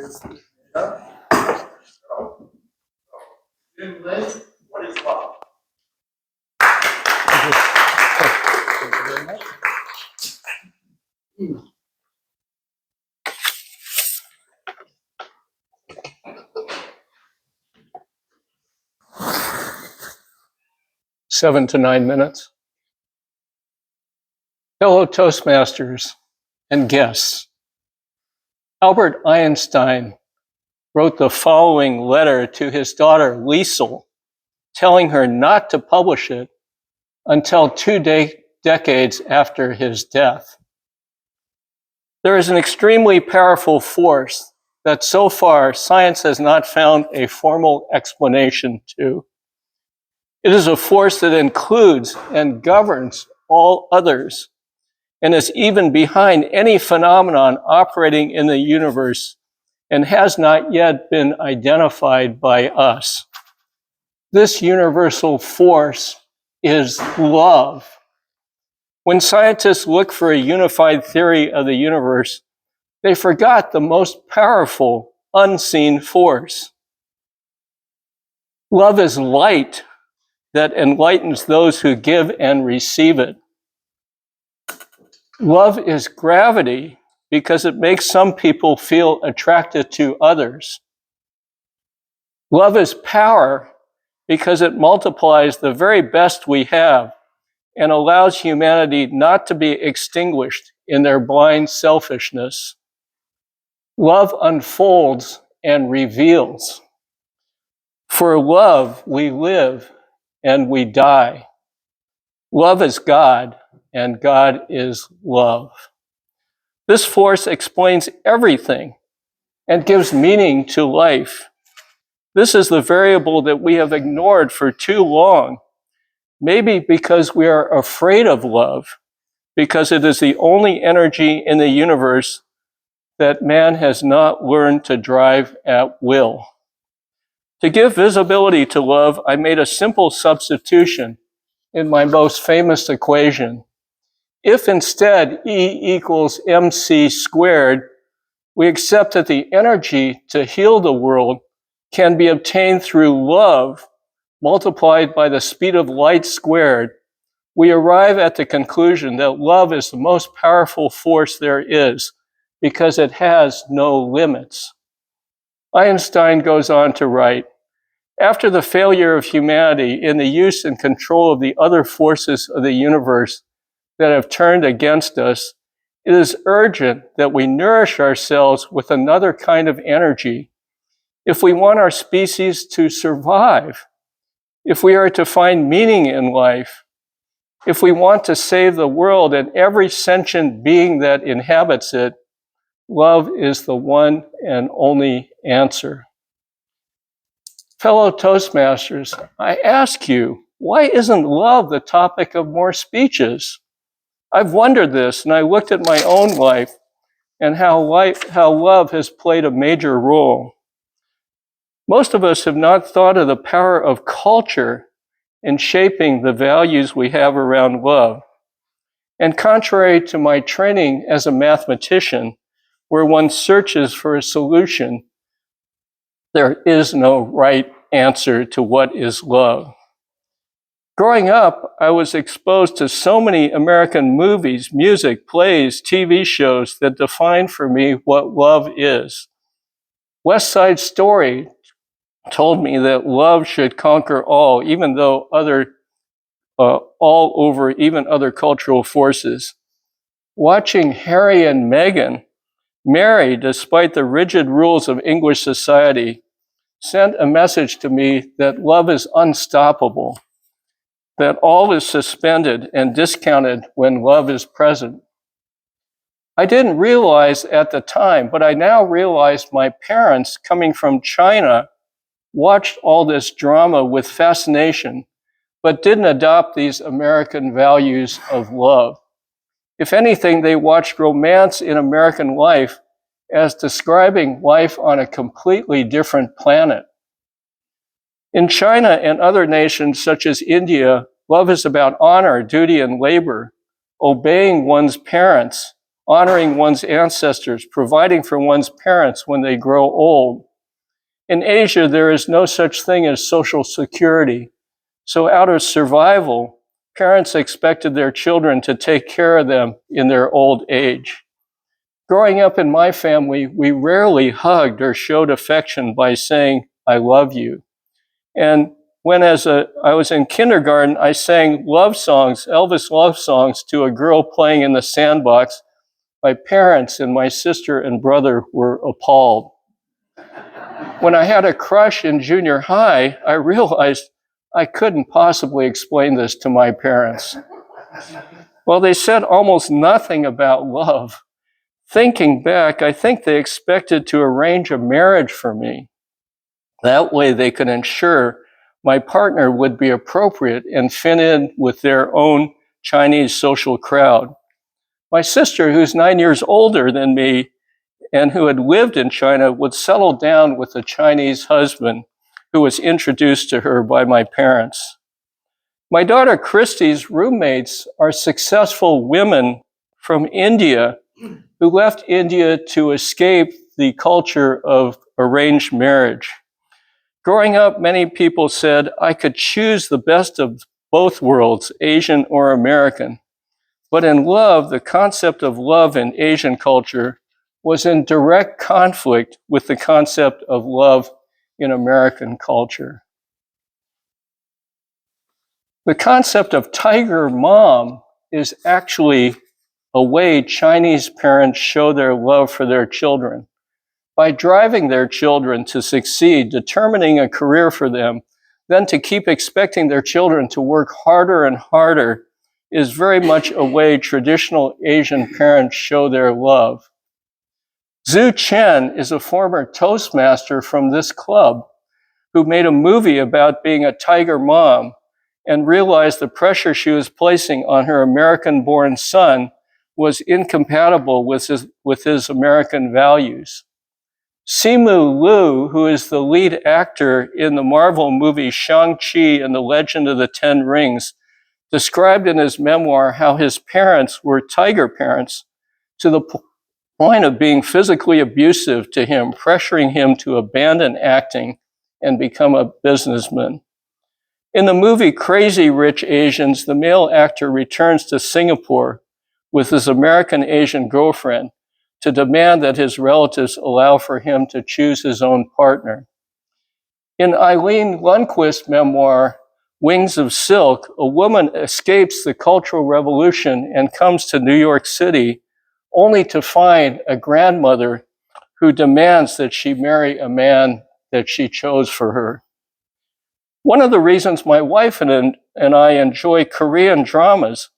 is what is love? Thank you very much. 7 to 9 minutes. Fellow Toastmasters and guests, Albert Einstein wrote the following letter to his daughter Liesl, telling her not to publish it until 2 decades after his death. There is an extremely powerful force that so far science has not found a formal explanation to. It is a force that includes and governs all others, and is even behind any phenomenon operating in the universe and has not yet been identified by us. This universal force is love. When scientists look for a unified theory of the universe, they forgot the most powerful unseen force. Love is light that enlightens those who give and receive it. Love is gravity because it makes some people feel attracted to others. Love is power because it multiplies the very best we have and allows humanity not to be extinguished in their blind selfishness. Love unfolds and reveals. For love, we live and we die. Love is God, and God is love. This force explains everything and gives meaning to life. This is the variable that we have ignored for too long, maybe because we are afraid of love, because it is the only energy in the universe that man has not learned to drive at will. To give visibility to love, I made a simple substitution in my most famous equation. If instead E equals mc squared, we accept that the energy to heal the world can be obtained through love multiplied by the speed of light squared, we arrive at the conclusion that love is the most powerful force there is because it has no limits. Einstein goes on to write, after the failure of humanity in the use and control of the other forces of the universe that have turned against us, it is urgent that we nourish ourselves with another kind of energy if we want our species to survive, if we are to find meaning in life, if we want to save the world and every sentient being that inhabits it, love is the one and only answer. Fellow Toastmasters, I ask you, why isn't love the topic of more speeches? I've wondered this, and I looked at my own life and how love has played a major role. Most of us have not thought of the power of culture in shaping the values we have around love. And contrary to my training as a mathematician, where one searches for a solution, there is no right answer to what is love. Growing up, I was exposed to so many American movies, music, plays, TV shows that define for me what love is. West Side Story told me that love should conquer all, even though all over even other cultural forces. Watching Harry and Meghan marry despite the rigid rules of English society sent a message to me that love is unstoppable, that all is suspended and discounted when love is present. I didn't realize at the time, but I now realize my parents coming from China watched all this drama with fascination, but didn't adopt these American values of love. If anything, they watched romance in American life as describing life on a completely different planet. In China and other nations such as India, love is about honor, duty, and labor, obeying one's parents, honoring one's ancestors, providing for one's parents when they grow old. In Asia, there is no such thing as social security. So out of survival, parents expected their children to take care of them in their old age. Growing up in my family, we rarely hugged or showed affection by saying, "I love you." And when I was in kindergarten, I sang love songs, Elvis love songs, to a girl playing in the sandbox. My parents and my sister and brother were appalled. When I had a crush in junior high, I realized I couldn't possibly explain this to my parents. Well, they said almost nothing about love. Thinking back, I think they expected to arrange a marriage for me. That way they could ensure my partner would be appropriate and fit in with their own Chinese social crowd. My sister, who's 9 years older than me and who had lived in China, would settle down with a Chinese husband who was introduced to her by my parents. My daughter Christy's roommates are successful women from India who left India to escape the culture of arranged marriage. Growing up, many people said I could choose the best of both worlds, Asian or American. But in love, the concept of love in Asian culture was in direct conflict with the concept of love in American culture. The concept of tiger mom is actually a way Chinese parents show their love for their children. By driving their children to succeed, determining a career for them, then to keep expecting their children to work harder and harder is very much a way traditional Asian parents show their love. Zhu Chen is a former Toastmaster from this club who made a movie about being a tiger mom and realized the pressure she was placing on her American-born son was incompatible with his American values. Simu Liu, who is the lead actor in the Marvel movie Shang-Chi and the Legend of the Ten Rings, described in his memoir how his parents were tiger parents to the point of being physically abusive to him, pressuring him to abandon acting and become a businessman. In the movie Crazy Rich Asians, the male actor returns to Singapore with his American Asian girlfriend to demand that his relatives allow for him to choose his own partner. In Eileen Lundquist's memoir, Wings of Silk, a woman escapes the Cultural Revolution and comes to New York City only to find a grandmother who demands that she marry a man that she chose for her. One of the reasons my wife and I enjoy Korean dramas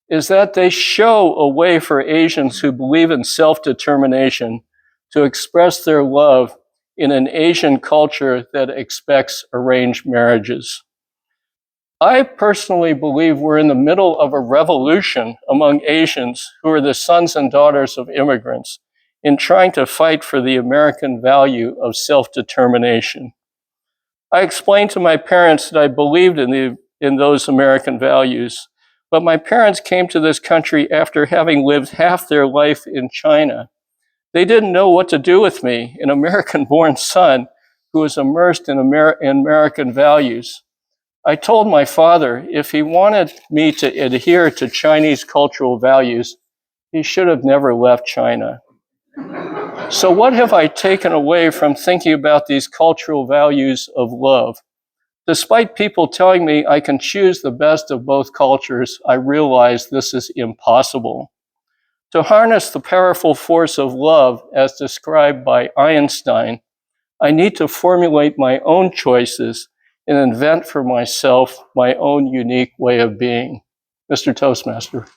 is that they show a way for Asians who believe in self-determination to express their love in an Asian culture that expects arranged marriages. I personally believe we're in the middle of a revolution among Asians who are the sons and daughters of immigrants in trying to fight for the American value of self-determination. I explained to my parents that I believed in those American values, but my parents came to this country after having lived half their life in China. They didn't know what to do with me, an American-born son who was immersed in American values. I told my father if he wanted me to adhere to Chinese cultural values, he should have never left China. So what have I taken away from thinking about these cultural values of love? Despite people telling me I can choose the best of both cultures, I realize this is impossible. To harness the powerful force of love, as described by Einstein, I need to formulate my own choices and invent for myself my own unique way of being. Mr. Toastmaster.